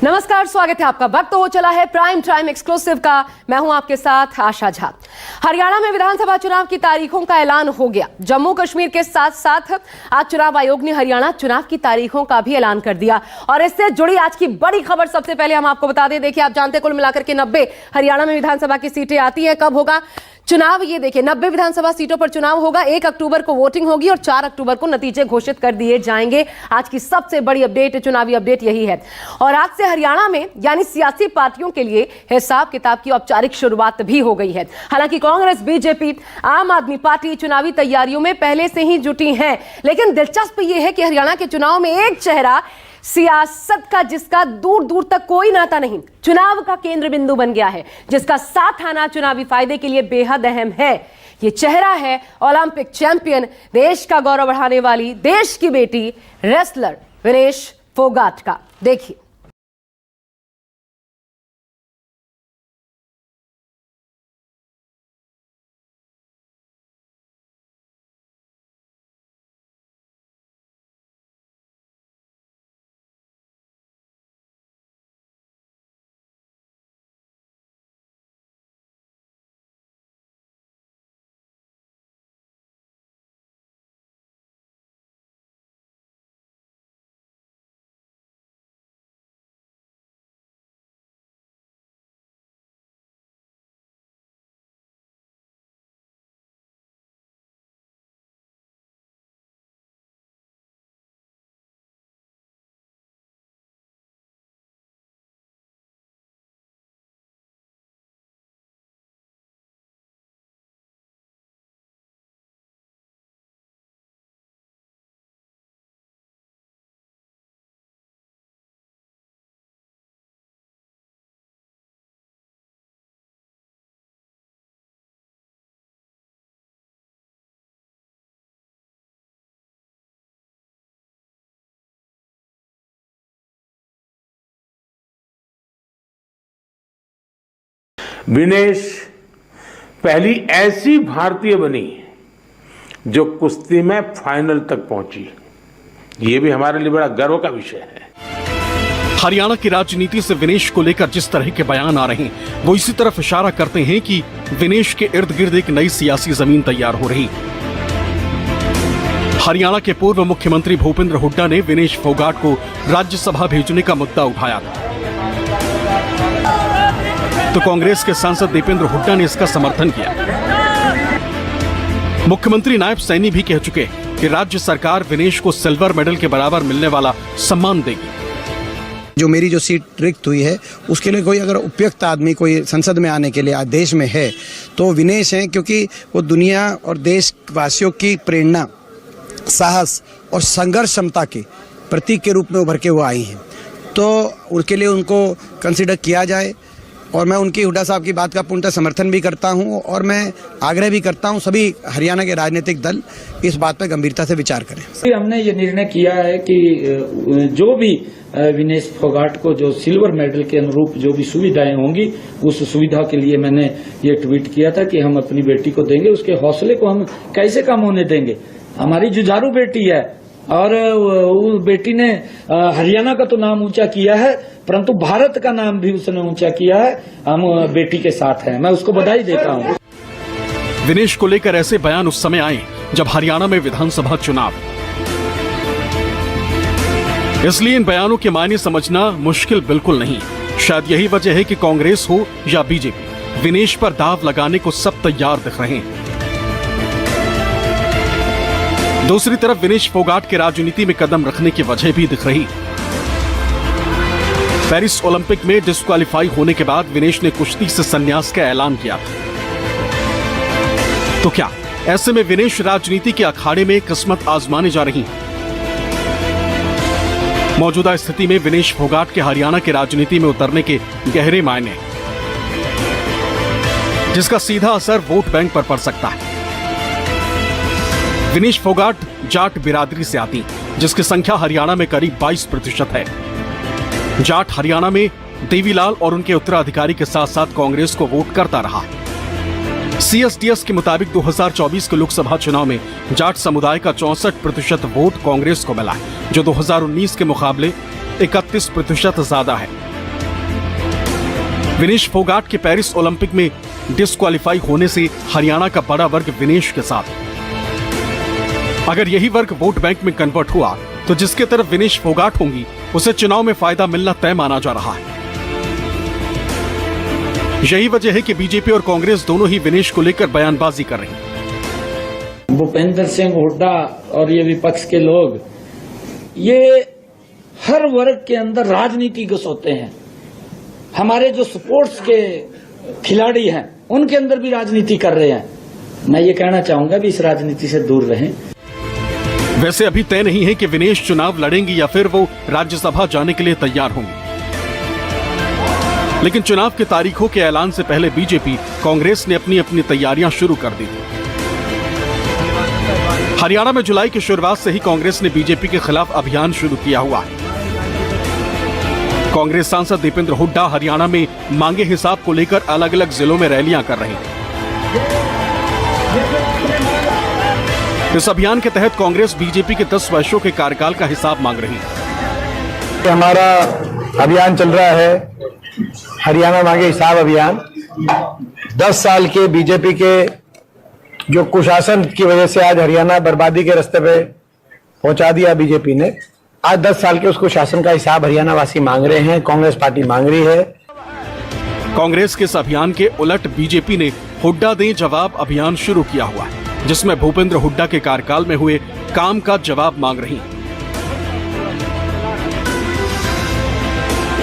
नमस्कार, स्वागत है आपका। वक्त हो चला है प्राइम टाइम एक्सक्लूसिव का। मैं हूं आपके साथ आशा झा। हरियाणा में विधानसभा चुनाव की तारीखों का ऐलान हो गया। जम्मू कश्मीर के साथ साथ आज चुनाव आयोग ने हरियाणा चुनाव की तारीखों का भी ऐलान कर दिया और इससे जुड़ी आज की बड़ी खबर सबसे पहले हम आपको बता दें। देखिए, आप जानते हैं कुल मिलाकर के 90 हरियाणा में विधानसभा की सीटें आती है। कब होगा चुनाव? ये देखिए, 90 विधानसभा सीटों पर चुनाव होगा। 1 अक्टूबर को वोटिंग होगी और 4 अक्टूबर को नतीजे घोषित कर दिए जाएंगे। आज की सबसे बड़ी अपडेट, चुनावी अपडेट यही है। और आज से हरियाणा में यानी सियासी पार्टियों के लिए हिसाब किताब की औपचारिक शुरुआत भी हो गई है। हालांकि कांग्रेस, बीजेपी, आम आदमी पार्टी चुनावी तैयारियों में पहले से ही जुटी हैं। लेकिन दिलचस्प यह है कि हरियाणा के चुनाव में एक चेहरा सियासत का जिसका दूर दूर तक कोई नाता नहीं, चुनाव का केंद्र बिंदु बन गया है, जिसका साथ आना चुनावी फायदे के लिए बेहद अहम है। ये चेहरा है ओलंपिक चैंपियन, देश का गौरव बढ़ाने वाली देश की बेटी रेसलर विनेश फोगाट का। देखिए, विनेश पहली ऐसी भारतीय बनी जो कुश्ती में फाइनल तक पहुंची। ये भी हमारे लिए बड़ा गर्व का विषय है। हरियाणा की राजनीति से विनेश को लेकर जिस तरह के बयान आ रहे हैं, वो इसी तरफ इशारा करते हैं कि विनेश के इर्द गिर्द एक नई सियासी जमीन तैयार हो रही। हरियाणा के पूर्व मुख्यमंत्री भूपेंद्र हुड्डा ने विनेश फोगाट को राज्यसभा भेजने का मुद्दा उठाया था, तो कांग्रेस के सांसद दीपेंद्र हुड्डा ने इसका समर्थन किया। मुख्यमंत्री नायब सैनी भी कह चुके कि राज्य सरकार विनेश को सिल्वर मेडल के बराबर मिलने वाला सम्मान देगी। जो मेरी जो सीट रिक्त हुई है, उसके लिए कोई अगर उपयुक्त आदमी कोई संसद में आने के लिए देश में है तो विनेश है, क्योंकि वो दुनिया और देशवासियों की प्रेरणा, साहस और संघर्ष क्षमता के प्रतीक के रूप में उभर के वो आई हैं। तो उनके लिए उनको कंसिडर किया जाए और मैं उनकी हुड्डा साहब की बात का पूर्णतः समर्थन भी करता हूं और मैं आग्रह भी करता हूं सभी हरियाणा के राजनीतिक दल इस बात पर गंभीरता से विचार करें। हमने ये निर्णय किया है कि जो भी विनेश फोगाट को जो सिल्वर मेडल के अनुरूप जो भी सुविधाएं होंगी, उस सुविधा के लिए मैंने ये ट्वीट किया था कि हम अपनी बेटी को देंगे। उसके हौसले को हम कैसे कम होने देंगे? हमारी जुझारू बेटी है और उस बेटी ने हरियाणा का तो नाम ऊंचा किया है, परंतु भारत का नाम भी उसने ऊंचा किया है। हम बेटी के साथ हैं, मैं उसको बधाई देता हूं। विनेश को लेकर ऐसे बयान उस समय आए जब हरियाणा में विधानसभा चुनाव, इसलिए इन बयानों के मायने समझना मुश्किल बिल्कुल नहीं। शायद यही वजह है कि कांग्रेस हो या बीजेपी, विनेश पर दाव लगाने को सब तैयार दिख रहे हैं। दूसरी तरफ विनेश फोगाट के राजनीति में कदम रखने की वजह भी दिख रही। पेरिस ओलंपिक में डिस्क्वालीफाई होने के बाद विनेश ने कुश्ती से संन्यास का ऐलान किया। तो क्या ऐसे में विनेश राजनीति के अखाड़े में किस्मत आजमाने जा रही? मौजूदा स्थिति में विनेश फोगाट के हरियाणा की राजनीति में उतरने के गहरे मायने, जिसका सीधा असर वोट बैंक पर पड़ सकता है। विनेश फोगाट जाट बिरादरी से आती, जिसकी संख्या हरियाणा में करीब 22% है। जाट हरियाणा में देवीलाल और उनके उत्तराधिकारी के साथ साथ कांग्रेस को वोट करता रहा। CSTS के मुताबिक 2024 के लोकसभा चुनाव में जाट समुदाय का 64% वोट कांग्रेस को मिला है, जो 2019 के मुकाबले 31% ज्यादा है। विनेश फोगाट के पेरिस ओलंपिक में डिस्क्वालीफाई होने से हरियाणा का बड़ा वर्ग विनेश के साथ। अगर यही वर्ग वोट बैंक में कन्वर्ट हुआ तो जिसके तरफ विनेश फोगाट होंगी उसे चुनाव में फायदा मिलना तय माना जा रहा है। यही वजह है कि बीजेपी और कांग्रेस दोनों ही विनेश को लेकर बयानबाजी कर रही हैं। भूपेंद्र सिंह हुड्डा और ये विपक्ष के लोग ये हर वर्ग के अंदर राजनीति घुसोते हैं। हमारे जो स्पोर्ट्स के खिलाड़ी हैं उनके अंदर भी राजनीति कर रहे हैं। मैं ये कहना चाहूंगा भी इस राजनीति से दूर रहें। वैसे अभी तय नहीं है कि विनेश चुनाव लड़ेंगी या फिर वो राज्यसभा जाने के लिए तैयार होंगी, लेकिन चुनाव की तारीखों के ऐलान से पहले बीजेपी कांग्रेस ने अपनी अपनी तैयारियां शुरू कर दी थी। हरियाणा में जुलाई की शुरुआत से ही कांग्रेस ने बीजेपी के खिलाफ अभियान शुरू किया हुआ है। कांग्रेस सांसद दीपेंद्र हुड्डा हरियाणा में मांगे हिसाब को लेकर अलग अलग जिलों में रैलियां कर रहे हैं। इस अभियान के तहत कांग्रेस बीजेपी के 10 वर्षों के कार्यकाल का हिसाब मांग रही है। हमारा अभियान चल रहा है हरियाणा मांगे हिसाब अभियान। 10 साल के बीजेपी के जो कुशासन की वजह से आज हरियाणा बर्बादी के रास्ते पे पहुंचा दिया बीजेपी ने, आज 10 साल के उस कुशासन का हिसाब हरियाणा वासी मांग रहे हैं, कांग्रेस पार्टी मांग रही है। कांग्रेस के इस अभियान के उलट बीजेपी ने हुड्डा दें जवाब अभियान शुरू किया हुआ है, जिसमें भूपेंद्र हुड्डा के कार्यकाल में हुए काम का जवाब मांग रही है।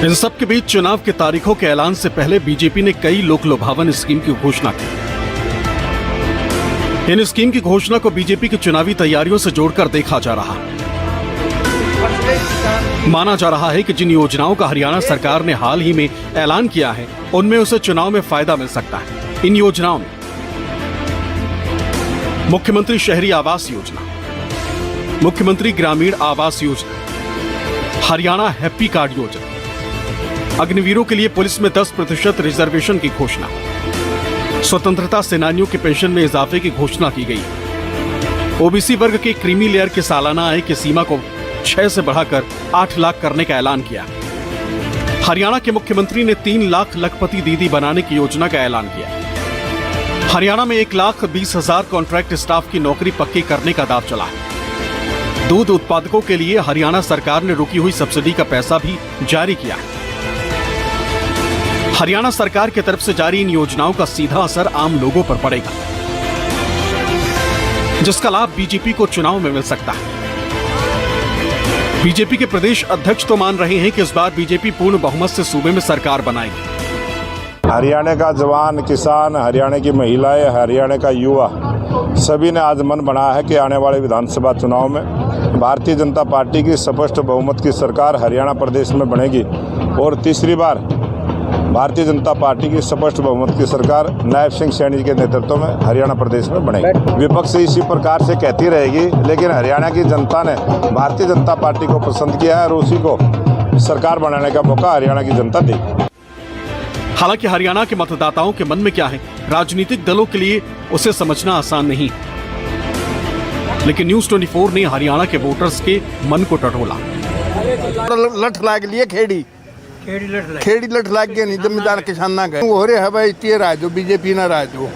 इन सब के बीच चुनाव की तारीखों के ऐलान से पहले बीजेपी ने कई लोक लुभावन स्कीम की घोषणा की। इन स्कीम की घोषणा को बीजेपी की चुनावी तैयारियों से जोड़कर देखा जा रहा है। माना जा रहा है कि जिन योजनाओं का हरियाणा सरकार ने हाल ही में ऐलान किया है उनमें उसे चुनाव में फायदा मिल सकता है। इन योजनाओं में मुख्यमंत्री शहरी आवास योजना, मुख्यमंत्री ग्रामीण आवास योजना, हरियाणा हैप्पी कार्ड योजना, अग्निवीरों के लिए पुलिस में 10% रिजर्वेशन की घोषणा, स्वतंत्रता सेनानियों की पेंशन में इजाफे की घोषणा की गई। ओबीसी वर्ग के क्रीमी लेयर की सालाना आय की सीमा को 6 से बढ़ाकर 8 लाख करने का ऐलान किया। हरियाणा के मुख्यमंत्री ने 3 लाख लखपति दीदी बनाने की योजना का ऐलान किया। हरियाणा में 1,20,000 कॉन्ट्रैक्ट स्टाफ की नौकरी पक्की करने का दाव चला है। दूध उत्पादकों के लिए हरियाणा सरकार ने रुकी हुई सब्सिडी का पैसा भी जारी किया है। हरियाणा सरकार की तरफ से जारी इन योजनाओं का सीधा असर आम लोगों पर पड़ेगा, जिसका लाभ बीजेपी को चुनाव में मिल सकता है। बीजेपी के प्रदेश अध्यक्ष तो मान रहे हैं कि इस बार बीजेपी पूर्ण बहुमत से सूबे में सरकार बनाएगी। हरियाणा का जवान, किसान, हरियाणा की महिलाएं, हरियाणा का युवा सभी ने आज मन बनाया है कि आने वाले विधानसभा चुनाव में भारतीय जनता पार्टी की स्पष्ट बहुमत की सरकार हरियाणा प्रदेश में बनेगी और तीसरी बार भारतीय जनता पार्टी की स्पष्ट बहुमत की सरकार नायब सिंह सैनी के नेतृत्व में हरियाणा प्रदेश में बनेगी। विपक्ष इसी प्रकार से कहती रहेगी, लेकिन हरियाणा की जनता ने भारतीय जनता पार्टी को पसंद किया है और उसी को सरकार बनाने का मौका हरियाणा की जनता देगी। हालांकि हरियाणा के मतदाताओं के मन में क्या है, राजनीतिक दलों के लिए उसे समझना आसान नहीं, लेकिन न्यूज़ 24 ने हरियाणा के वोटर्स के मन को टटोला। लठ लाग लिए खेड़ी लठ लाग गया नहीं, जमींदार किसान ना गए हो रहे है भाई, ये राजो बीजेपी ना राजो।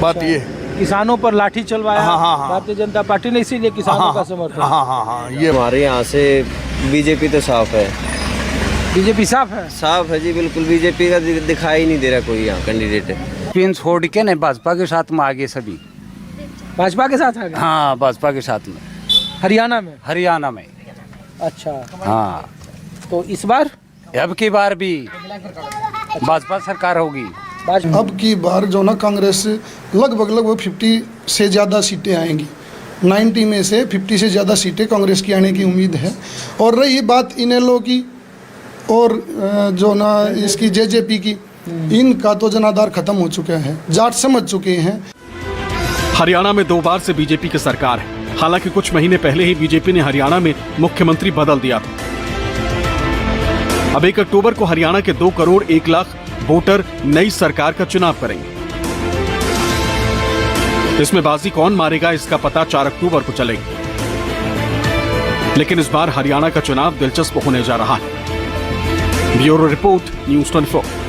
बात ये किसानों पर लाठी चलवाया हाँ। भारतीय जनता पार्टी ने, इसीलिए किसानों का समर्थन। हाँ ये हमारे यहाँ से बीजेपी तो साफ है। बीजेपी साफ है? साफ है जी, बिल्कुल। बीजेपी का दिखाई नहीं दे रहा कोई यहाँ कैंडिडेट। पिन छोड़ के नहीं, भाजपा के साथ में आगे सभी। भाजपा के साथ आ गए? हाँ, भाजपा के साथ में। हरियाणा में? हरियाणा में। अच्छा हाँ, तो इस बार? अब की बार भी भाजपा सरकार होगी। अब की बार जो ना कांग्रेस लगभग 50 से ज़्यादा सीटें आएंगी। 90 में से 50 से ज़्यादा सीटें कांग्रेस की आने की उम्मीद है। और रही बात इनेलो की और जो ना इसकी जेजेपी की, इनका तो जनाधार खत्म हो चुका है, जाट समझ चुके हैं। हरियाणा में 2 बार से बीजेपी की सरकार है। हालांकि कुछ महीने पहले ही बीजेपी ने हरियाणा में मुख्यमंत्री बदल दिया था। अब 1 अक्टूबर को हरियाणा के 2 करोड़ 1 लाख वोटर नई सरकार का चुनाव करेंगे। इसमें बाजी कौन मारेगा इसका पता 4 अक्टूबर को चलेगा। लेकिन इस बार हरियाणा का चुनाव दिलचस्प होने जा रहा है। Bureau report, news 24।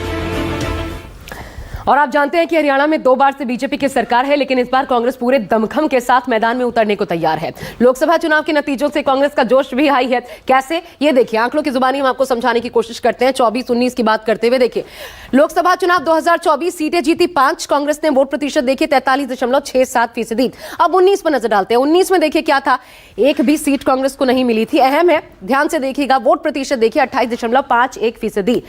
और आप जानते हैं कि हरियाणा में 2 बार से बीजेपी की सरकार है, लेकिन इस बार कांग्रेस पूरे दमखम के साथ मैदान में उतरने को तैयार है। लोकसभा चुनाव के नतीजों से कांग्रेस का जोश भी हाई है। कैसे, ये देखिए, आंकड़ों की जुबानी हम आपको समझाने की कोशिश करते हैं। 24-19 की बात करते हुए देखिए, लोकसभा चुनाव 2024 सीटें जीती 5, कांग्रेस ने वोट प्रतिशत देखिए 43.67%। अब 19 पर नजर डालते हैं। 19 में देखिए क्या था, एक भी सीट कांग्रेस को नहीं मिली थी। अहम है, ध्यान से देखिएगा, वोट प्रतिशत देखिए 28.51%।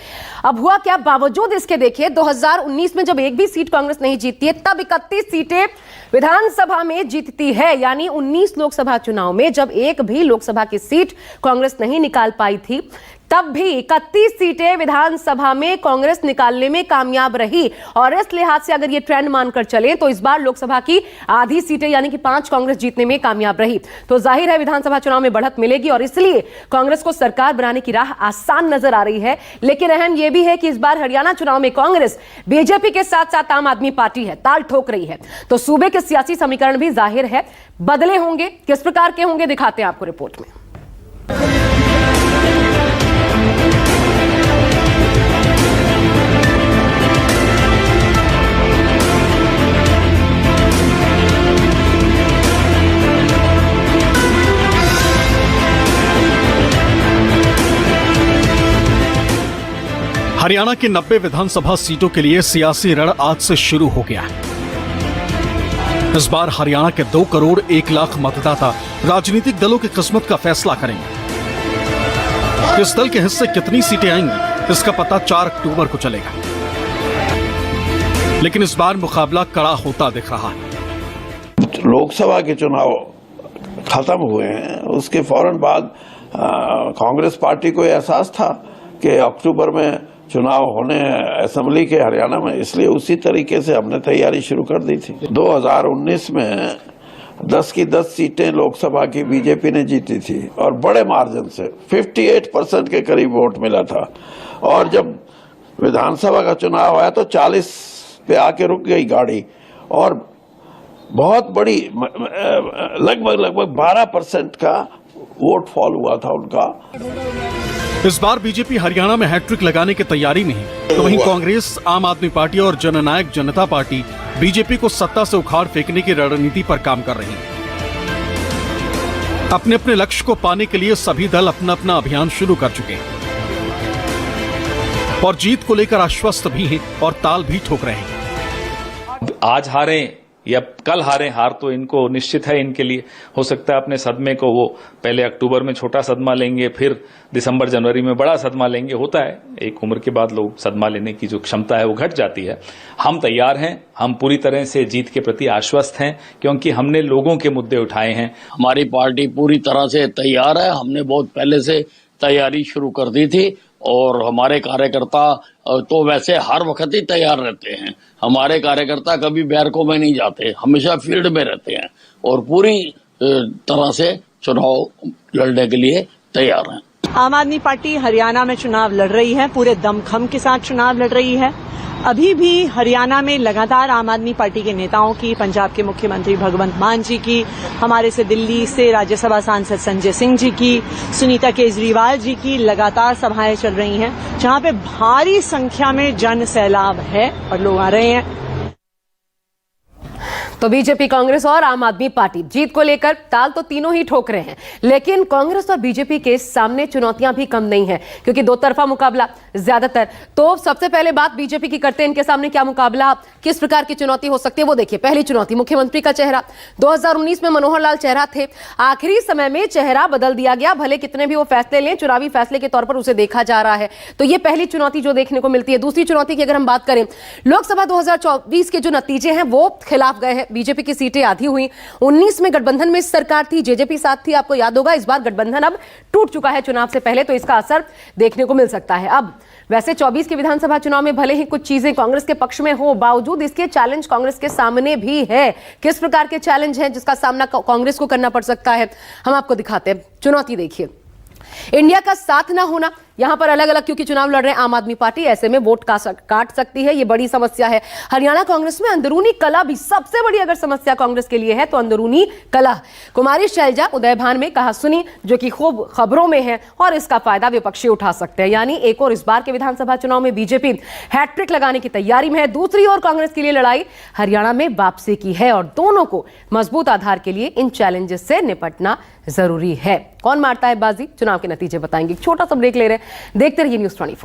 अब हुआ क्या, बावजूद इसके देखिए 2019 में जब एक भी सीट कांग्रेस नहीं जीतती है, तब 31 सीटें विधानसभा में जीतती है। यानी 19 लोकसभा चुनाव में जब एक भी लोकसभा की सीट कांग्रेस नहीं निकाल पाई थी, तब भी 31 सीटें विधानसभा में कांग्रेस निकालने में कामयाब रही। और इस लिहाज से अगर ये ट्रेंड मानकर चले तो इस बार लोकसभा की आधी सीटें यानी कि 5 कांग्रेस जीतने में कामयाब रही। तो जाहिर है विधानसभा चुनाव में बढ़त मिलेगी और इसलिए कांग्रेस को सरकार बनाने की राह आसान नजर आ रही है। लेकिन अहम यह भी है कि इस बार हरियाणा चुनाव में कांग्रेस बीजेपी के साथ साथ आम आदमी पार्टी है, ताल ठोक रही है। तो सूबे के सियासी समीकरण भी जाहिर है बदले होंगे। किस प्रकार के होंगे दिखाते हैं आपको रिपोर्ट में। हरियाणा की 90 विधानसभा सीटों के लिए सियासी रण आज से शुरू हो गया है। इस बार हरियाणा के 2 करोड़ 1 लाख मतदाता राजनीतिक दलों की किस्मत का फैसला करेंगे। किस दल के हिस्से कितनी सीटें आएंगी, इसका पता 4 अक्टूबर को चलेगा। लेकिन इस बार मुकाबला कड़ा होता दिख रहा है। लोकसभा के चुनाव खत्म हुए हैं, उसके फौरन बाद कांग्रेस पार्टी को एहसास था कि अक्टूबर में चुनाव होने असेंबली के हरियाणा में, इसलिए उसी तरीके से हमने तैयारी शुरू कर दी थी। 2019 में 10 की 10 सीटें लोकसभा की बीजेपी ने जीती थी और बड़े मार्जिन से 58% के करीब वोट मिला था। और जब विधानसभा का चुनाव आया तो 40 पे आके रुक गई गाड़ी और बहुत बड़ी लगभग 12% का वोट फॉल हुआ था उनका। इस बार बीजेपी हरियाणा में हैट्रिक लगाने की तैयारी में है, तो वहीं कांग्रेस, आम आदमी पार्टी और जननायक जनता पार्टी बीजेपी को सत्ता से उखाड़ फेंकने की रणनीति पर काम कर रही है। अपने अपने लक्ष्य को पाने के लिए सभी दल अपना अपना अभियान शुरू कर चुके हैं और जीत को लेकर आश्वस्त भी हैं और ताल भी ठोक रहे हैं। आज हारे या कल हारे, हार तो इनको निश्चित है। इनके लिए हो सकता है अपने सदमे को वो पहले अक्टूबर में छोटा सदमा लेंगे, फिर दिसंबर जनवरी में बड़ा सदमा लेंगे। होता है, एक उम्र के बाद लोग सदमा लेने की जो क्षमता है वो घट जाती है। हम तैयार हैं, हम पूरी तरह से जीत के प्रति आश्वस्त हैं, क्योंकि हमने लोगों के मुद्दे उठाए हैं। हमारी पार्टी पूरी तरह से तैयार है। हमने बहुत पहले से तैयारी शुरू कर दी थी और हमारे कार्यकर्ता तो वैसे हर वक्त ही तैयार रहते हैं। हमारे कार्यकर्ता कभी बैरकों में नहीं जाते, हमेशा फील्ड में रहते हैं और पूरी तरह से चुनाव लड़ने के लिए तैयार हैं। आम आदमी पार्टी हरियाणा में चुनाव लड़ रही है, पूरे दमखम के साथ चुनाव लड़ रही है। अभी भी हरियाणा में लगातार आम आदमी पार्टी के नेताओं की, पंजाब के मुख्यमंत्री भगवंत मान जी की, हमारे से दिल्ली से राज्यसभा सांसद संजय सिंह जी की, सुनीता केजरीवाल जी की लगातार सभाएं चल रही हैं, जहां पे भारी संख्या में जन सैलाब है और लोग आ रहे हैं। तो बीजेपी, कांग्रेस और आम आदमी पार्टी जीत को लेकर ताल तो तीनों ही ठोक रहे हैं, लेकिन कांग्रेस और बीजेपी के सामने चुनौतियां भी कम नहीं है, क्योंकि दो तरफा मुकाबला ज्यादातर। तो सबसे पहले बात बीजेपी की करते हैं, इनके सामने क्या मुकाबला, किस प्रकार की चुनौती हो सकती है वो देखिए। पहली चुनौती मुख्यमंत्री का चेहरा। 2019 में मनोहर लाल चेहरा थे, आखिरी समय में चेहरा बदल दिया गया। भले कितने भी वो फैसले लें, चुनावी फैसले के तौर पर उसे देखा जा रहा है। तो ये पहली चुनौती जो देखने को मिलती है। दूसरी चुनौती की अगर हम बात करें, लोकसभा 2024 के जो नतीजे हैं वो खिलाफ गए हैं। बीजेपी की सीटें आधी हुई। 19 में गठबंधन में सरकार थी, जेजेपी साथ थी, आपको याद होगा। इस बार गठबंधन अब टूट चुका है चुनाव से पहले, तो इसका असर देखने को मिल सकता है। अब वैसे 24 के विधानसभा चुनाव में भले ही कुछ चीजें कांग्रेस के पक्ष में हो, बावजूद इसके चैलेंज कांग्रेस के सामने भी है। किस प्रकार के चैलेंज हैं जिसका सामना कांग्रेस को करना पड़ सकता है, हम आपको दिखाते हैं। चुनौती देखिए, इंडिया का साथ ना होना, यहां पर अलग अलग क्योंकि चुनाव लड़ रहे हैं आम आदमी पार्टी, ऐसे में वोट काट सकती है, ये बड़ी समस्या है। हरियाणा कांग्रेस में अंदरूनी कला भी सबसे बड़ी अगर समस्या कांग्रेस के लिए है तो अंदरूनी कला। कुमारी शैलजा उदयभान में कहा सुनी जो कि खूब खबरों में है और इसका फायदा विपक्षी उठा सकते हैं। यानी एक और इस बार के विधानसभा चुनाव में बीजेपी हैट्रिक लगाने की तैयारी में है, दूसरी ओर कांग्रेस के लिए लड़ाई हरियाणा में वापसी की है और दोनों को मजबूत आधार के लिए इन चैलेंजेस से निपटना जरूरी है। कौन मारता है बाजी, चुनाव के नतीजे बताएंगे। छोटा सा ब्रेक ले रहे हैं, देखते रहिए न्यूज़ 24।